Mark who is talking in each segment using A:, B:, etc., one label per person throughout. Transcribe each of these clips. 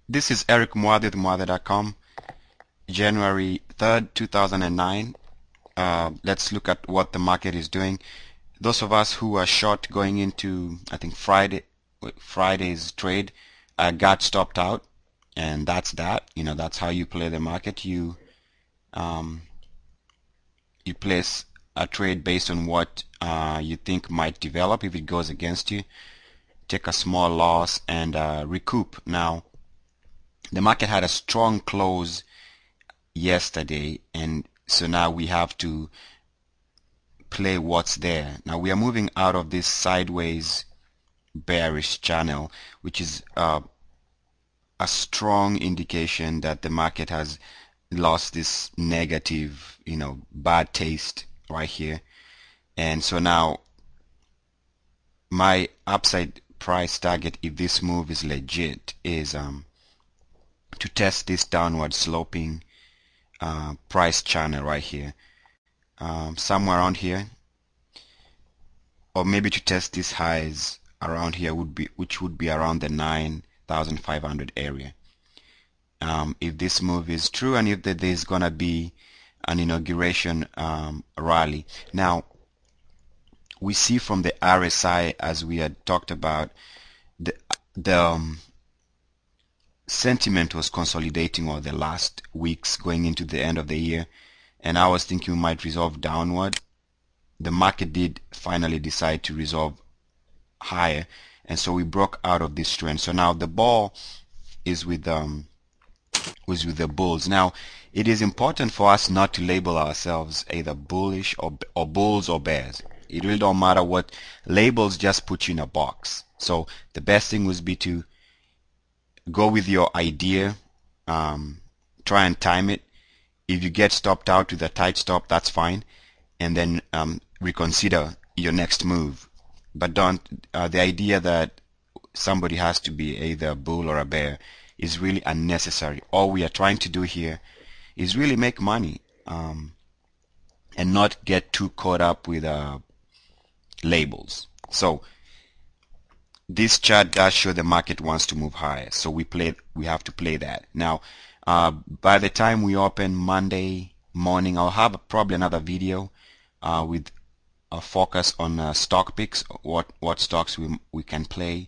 A: This is Eric Muadid, Muadid.com, January 3rd, 2009. Let's look at what the market is doing. Those of us who are short going into, I think, Friday's trade, got stopped out, and that's that. That's how you play the market. Um, you place a trade based on what you think might develop. If it goes against you, take a small loss and recoup. Now, the market had a strong close yesterday, and so now we have to play what's there. Now we are moving out of this sideways bearish channel, which is a strong indication that the market has lost this negative, bad taste right here. And so now my upside price target, if this move is legit, is to test this downward sloping price channel right here, somewhere around here, or maybe to test these highs around here, which would be around the 9,500 area. If this move is true, and if there's gonna be an inauguration rally. Now we see from the RSI, as we had talked about, the sentiment was consolidating over the last weeks going into the end of the year, and I was thinking we might resolve downward. The market did finally decide to resolve higher, and so we broke out of this trend. So now the ball is with the bulls. Now it is important for us not to label ourselves either bullish or bulls or bears. It really don't matter what labels, just put you in a box. So the best thing would be to go with your idea, try and time it. If you get stopped out with a tight stop, that's fine, and then reconsider your next move. But don't, the idea that somebody has to be either a bull or a bear is really unnecessary. All we are trying to do here is really make money, and not get too caught up with labels. So this chart does show the market wants to move higher, so we have to play that. Now, by the time we open Monday morning, I'll have probably another video with a focus on stock picks, what stocks we can play,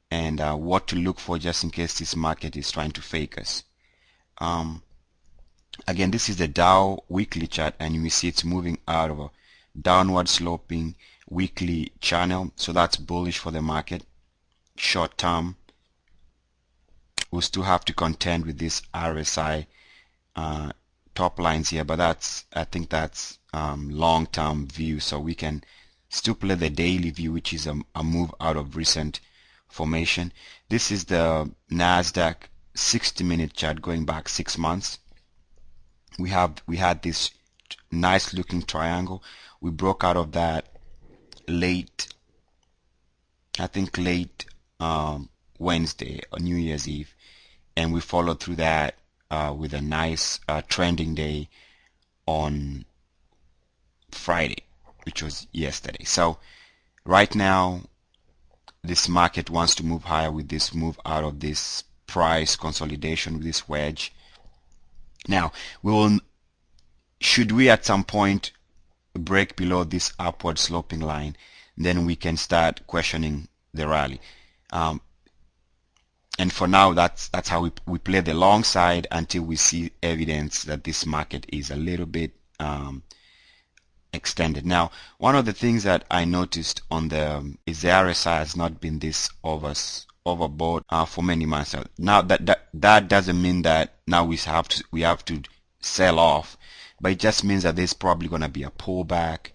A: and what to look for just in case this market is trying to fake us. Again, this is the Dow weekly chart, and we see it's moving out of a downward sloping weekly channel, so that's bullish for the market. Short term, we'll still have to contend with this RSI top lines here, but I think that's long-term view, so we can still play the daily view, which is a move out of recent formation. This is the Nasdaq 60-minute chart going back 6 months. We had this nice looking triangle. We broke out of that late Wednesday or New Year's Eve, and we followed through that with a nice trending day on Friday, which was yesterday. So right now this market wants to move higher with this move out of this price consolidation with this wedge. Now should we at some point break below this upward sloping line, then we can start questioning the rally. And for now, that's how we play the long side until we see evidence that this market is a little bit extended. Now, one of the things that I noticed is the RSI has not been this overboard for many months. Now that doesn't mean that now we have to sell off, but it just means that there's probably going to be a pullback.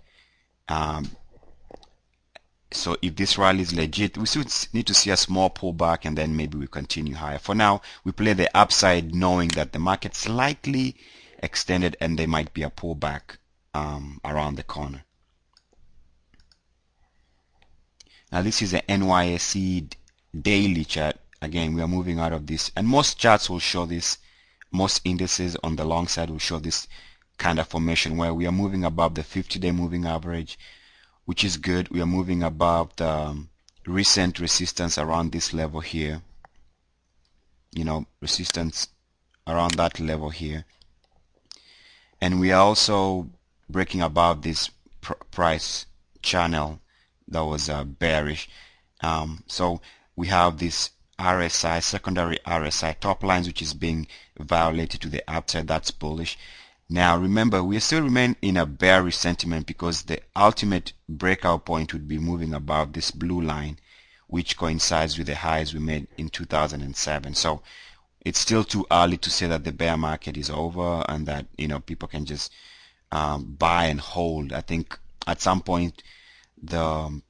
A: So if this rally is legit, we still need to see a small pullback, and then maybe we continue higher. For now, we play the upside knowing that the market's slightly extended and there might be a pullback around the corner. Now this is the NYSE daily chart. Again, we are moving out of this, and most charts will show this. Most indices on the long side will show this kind of formation where we are moving above the 50-day moving average, which is good. We are moving above the recent resistance around this level here. resistance around that level here, and we are also breaking above this price channel that was bearish. So we have this RSI, secondary RSI top lines, which is being violated to the upside. That's bullish. Now remember, we still remain in a bearish sentiment because the ultimate breakout point would be moving above this blue line, which coincides with the highs we made in 2007. So it's still too early to say that the bear market is over and that people can just buy and hold. I think at some point the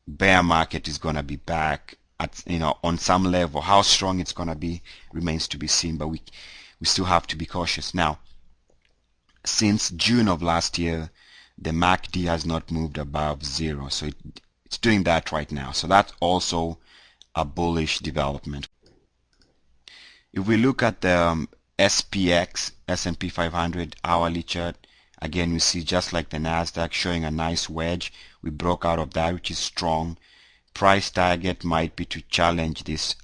A: bear market is going to be back at on some level. How strong it's going to be remains to be seen, but we still have to be cautious. Now, since June of last year, the MACD has not moved above zero, so it's doing that right now. So that's also a bullish development. If we look at the SPX, S&P 500 hourly chart, again we see just like the Nasdaq showing a nice wedge. We broke out of that, which is strong. Price target might be to challenge this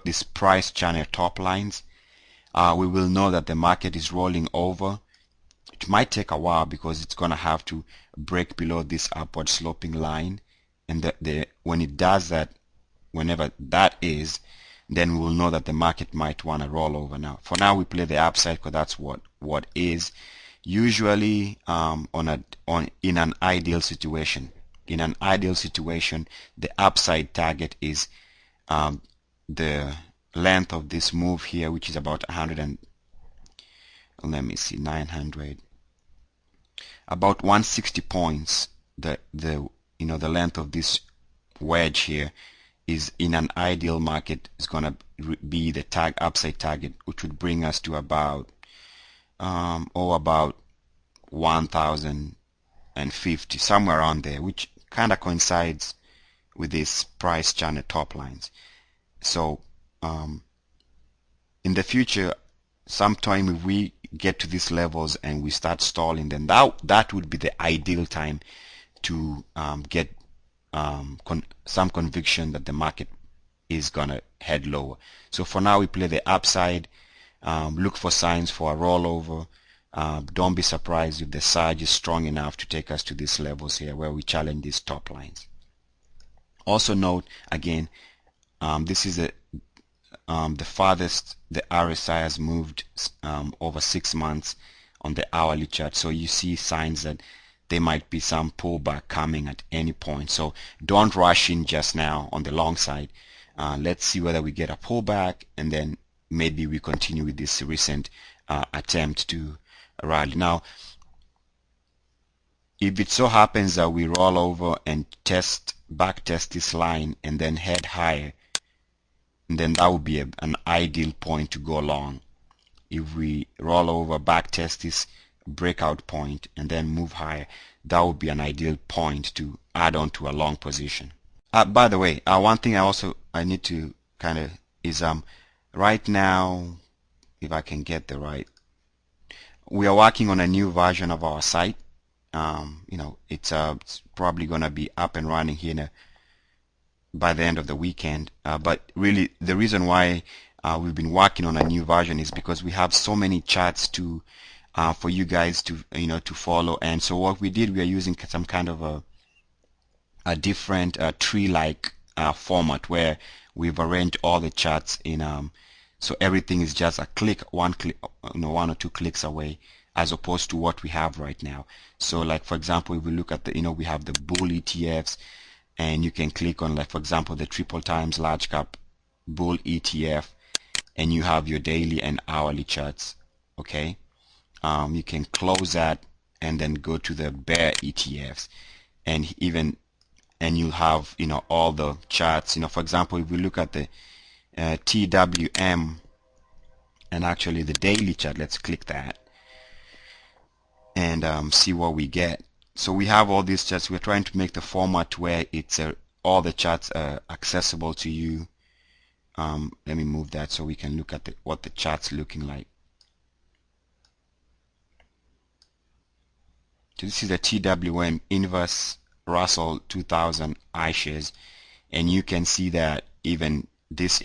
A: this price channel top lines. We will know that the market is rolling over. It might take a while because it's going to have to break below this upward sloping line, and when it does that, whenever that is, then we'll know that the market might want to roll over. Now, for now, we play the upside because that's what is. Usually, in an ideal situation, the upside target is the length of this move here, which is about 100 and let me see, 900, about 160 points. The length of this wedge here is, in an ideal market, is going to be the upside target, which would bring us to about about 1050, somewhere around there, which kind of coincides with this price channel top lines. So in the future, sometime if we get to these levels and we start stalling, then that would be the ideal time to get some conviction that the market is gonna head lower. So for now, we play the upside. Look for signs for a rollover. Don't be surprised if the surge is strong enough to take us to these levels here where we challenge these top lines. Also note again, this is the farthest the RSI has moved over 6 months on the hourly chart. So you see signs that there might be some pullback coming at any point. So don't rush in just now on the long side. Let's see whether we get a pullback, and then maybe we continue with this recent attempt to rally. Now, if it so happens that we roll over and back test this line and then head higher, then that would be an ideal point to go long. If we roll over, back test this breakout point and then move higher, that would be an ideal point to add on to a long position. By the way, one thing I need to kind of is right now, if I can get the right, we are working on a new version of our site. It's probably gonna be up and running here by the end of the weekend. But really, the reason why we've been working on a new version is because we have so many charts for you guys to to follow. And so what we did, we are using some kind of a different tree-like format where we've arranged all the charts in so everything is just one or two clicks away, as opposed to what we have right now. So like for example, if we look at we have the bull ETFs, and you can click on, like for example, the triple times large cap bull ETF, and you have your daily and hourly charts. Okay, you can close that and then go to the bear ETFs, and you'll have all the charts. For example, if we look at the TWM and actually the daily chart, let's click that and see what we get. So we have all these charts. We're trying to make the format where it's all the charts are accessible to you. Let me move that so we can look at what the chart's looking like. So this is the TWM inverse Russell 2000 iShares, and you can see that even this